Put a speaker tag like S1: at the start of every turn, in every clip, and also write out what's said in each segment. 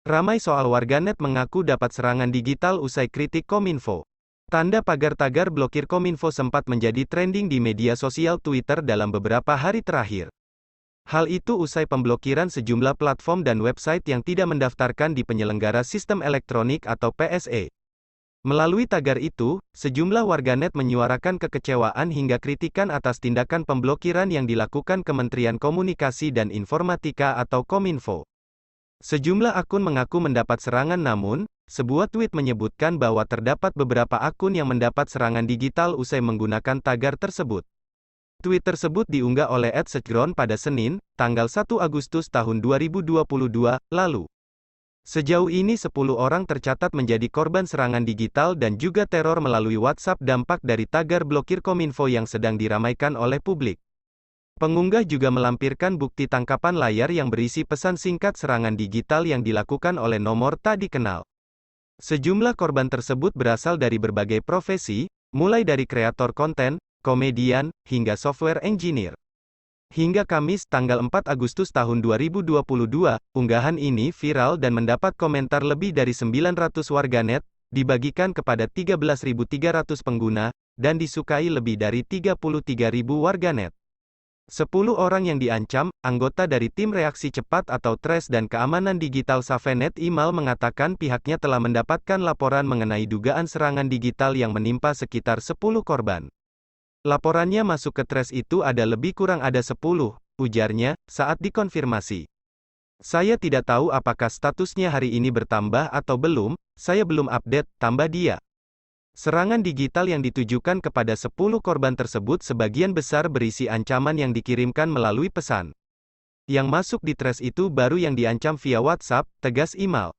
S1: Ramai soal warganet mengaku dapat serangan digital usai kritik Kominfo. Tanda pagar tagar blokir Kominfo sempat menjadi trending di media sosial Twitter dalam beberapa hari terakhir. Hal itu usai pemblokiran sejumlah platform dan website yang tidak mendaftarkan di penyelenggara sistem elektronik atau PSE. Melalui tagar itu, sejumlah warganet menyuarakan kekecewaan hingga kritikan atas tindakan pemblokiran yang dilakukan Kementerian Komunikasi dan Informatika atau Kominfo. Sejumlah akun mengaku mendapat serangan namun, sebuah tweet menyebutkan bahwa terdapat beberapa akun yang mendapat serangan digital usai menggunakan tagar tersebut. Tweet tersebut diunggah oleh @sechgron pada Senin, tanggal 1 Agustus tahun 2022, lalu. Sejauh ini 10 orang tercatat menjadi korban serangan digital dan juga teror melalui WhatsApp dampak dari tagar blokir Kominfo yang sedang diramaikan oleh publik. Pengunggah juga melampirkan bukti tangkapan layar yang berisi pesan singkat serangan digital yang dilakukan oleh nomor tak dikenal. Sejumlah korban tersebut berasal dari berbagai profesi, mulai dari kreator konten, komedian, hingga software engineer. Hingga Kamis tanggal 4 Agustus tahun 2022, unggahan ini viral dan mendapat komentar lebih dari 900 warganet, dibagikan kepada 13.300 pengguna, dan disukai lebih dari 33.000 warganet. 10 orang yang diancam, anggota dari tim reaksi cepat atau Trace dan keamanan digital Safenet Imal mengatakan pihaknya telah mendapatkan laporan mengenai dugaan serangan digital yang menimpa sekitar 10 korban. Laporannya masuk ke Trace itu ada lebih kurang ada 10, ujarnya, saat dikonfirmasi. Saya tidak tahu apakah statusnya hari ini bertambah atau belum, saya belum update, tambah dia. Serangan digital yang ditujukan kepada 10 korban tersebut sebagian besar berisi ancaman yang dikirimkan melalui pesan. Yang masuk di Trace itu baru yang diancam via WhatsApp, tegas Imal.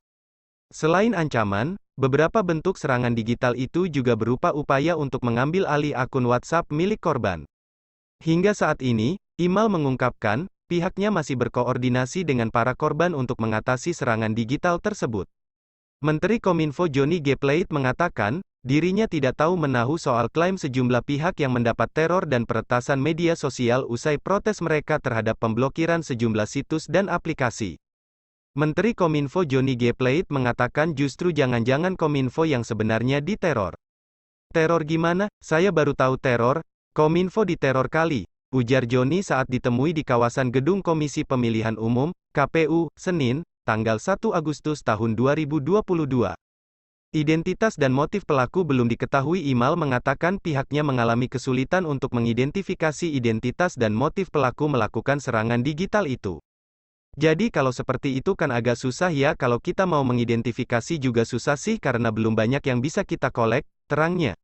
S1: Selain ancaman, beberapa bentuk serangan digital itu juga berupa upaya untuk mengambil alih akun WhatsApp milik korban. Hingga saat ini, Imal mengungkapkan, pihaknya masih berkoordinasi dengan para korban untuk mengatasi serangan digital tersebut. Menteri Kominfo Johnny G. Plate mengatakan, dirinya tidak tahu menahu soal klaim sejumlah pihak yang mendapat teror dan peretasan media sosial usai protes mereka terhadap pemblokiran sejumlah situs dan aplikasi. Menteri Kominfo Johnny G. Plate mengatakan justru jangan-jangan Kominfo yang sebenarnya diteror. Teror gimana? Saya baru tahu teror, Kominfo diteror kali, ujar Johnny saat ditemui di kawasan Gedung Komisi Pemilihan Umum, KPU, Senin, tanggal 1 Agustus tahun 2022. Identitas dan motif pelaku belum diketahui. Imal mengatakan pihaknya mengalami kesulitan untuk mengidentifikasi identitas dan motif pelaku melakukan serangan digital itu. Jadi kalau seperti itu kan agak susah ya, kalau kita mau mengidentifikasi juga susah sih karena belum banyak yang bisa kita kolek, terangnya.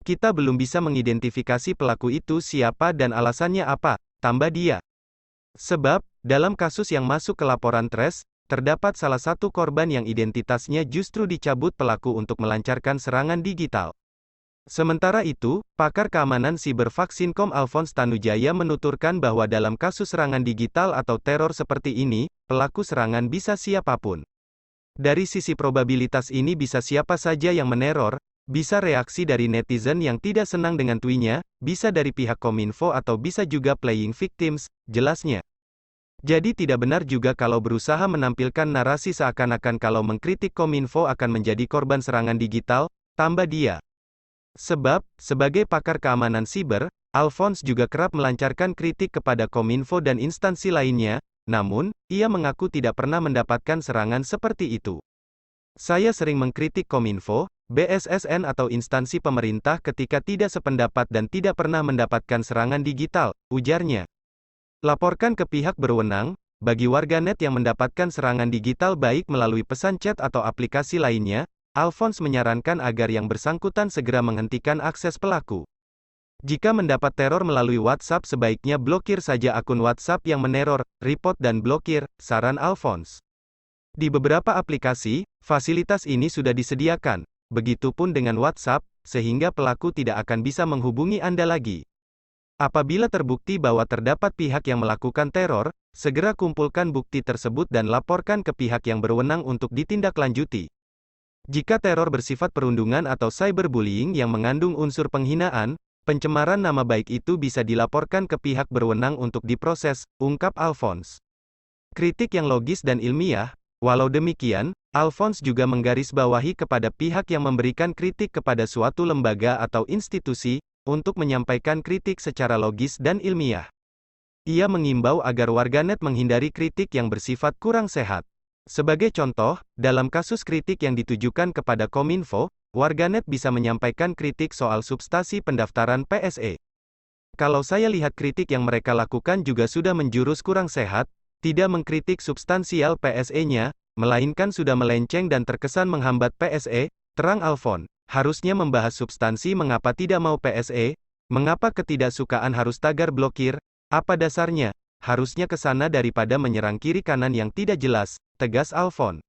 S1: Kita belum bisa mengidentifikasi pelaku itu siapa dan alasannya apa, tambah dia. Sebab, dalam kasus yang masuk ke laporan Trace, terdapat salah satu korban yang identitasnya justru dicabut pelaku untuk melancarkan serangan digital. Sementara itu, pakar keamanan siber Vaksinkom Alphonse Tanujaya menuturkan bahwa dalam kasus serangan digital atau teror seperti ini, pelaku serangan bisa siapapun. Dari sisi probabilitas ini bisa siapa saja yang meneror, bisa reaksi dari netizen yang tidak senang dengan tweetnya, bisa dari pihak Kominfo atau bisa juga playing victims, jelasnya. Jadi tidak benar juga kalau berusaha menampilkan narasi seakan-akan kalau mengkritik Kominfo akan menjadi korban serangan digital, tambah dia. Sebab, sebagai pakar keamanan siber, Alphonse juga kerap melancarkan kritik kepada Kominfo dan instansi lainnya, namun, ia mengaku tidak pernah mendapatkan serangan seperti itu. Saya sering mengkritik Kominfo, BSSN atau instansi pemerintah ketika tidak sependapat dan tidak pernah mendapatkan serangan digital, ujarnya. Laporkan ke pihak berwenang, bagi warganet yang mendapatkan serangan digital baik melalui pesan chat atau aplikasi lainnya, Alphonse menyarankan agar yang bersangkutan segera menghentikan akses pelaku. Jika mendapat teror melalui WhatsApp sebaiknya blokir saja akun WhatsApp yang meneror, report dan blokir, saran Alphonse. Di beberapa aplikasi, fasilitas ini sudah disediakan, begitupun dengan WhatsApp, sehingga pelaku tidak akan bisa menghubungi Anda lagi. Apabila terbukti bahwa terdapat pihak yang melakukan teror, segera kumpulkan bukti tersebut dan laporkan ke pihak yang berwenang untuk ditindaklanjuti. Jika teror bersifat perundungan atau cyberbullying yang mengandung unsur penghinaan, pencemaran nama baik itu bisa dilaporkan ke pihak berwenang untuk diproses, ungkap Alphonse. Kritik yang logis dan ilmiah, Walau demikian, Alphonse juga menggarisbawahi kepada pihak yang memberikan kritik kepada suatu lembaga atau institusi, untuk menyampaikan kritik secara logis dan ilmiah. Ia mengimbau agar warganet menghindari kritik yang bersifat kurang sehat. Sebagai contoh, dalam kasus kritik yang ditujukan kepada Kominfo, warganet bisa menyampaikan kritik soal substansi pendaftaran PSE. Kalau saya lihat kritik yang mereka lakukan juga sudah menjurus kurang sehat, tidak mengkritik substansial PSE-nya, melainkan sudah melenceng dan terkesan menghambat PSE, terang Alphonse. Harusnya membahas substansi mengapa tidak mau PSE, mengapa ketidaksukaan harus tagar blokir, apa dasarnya, harusnya ke sana daripada menyerang kiri kanan yang tidak jelas, tegas Alphonse.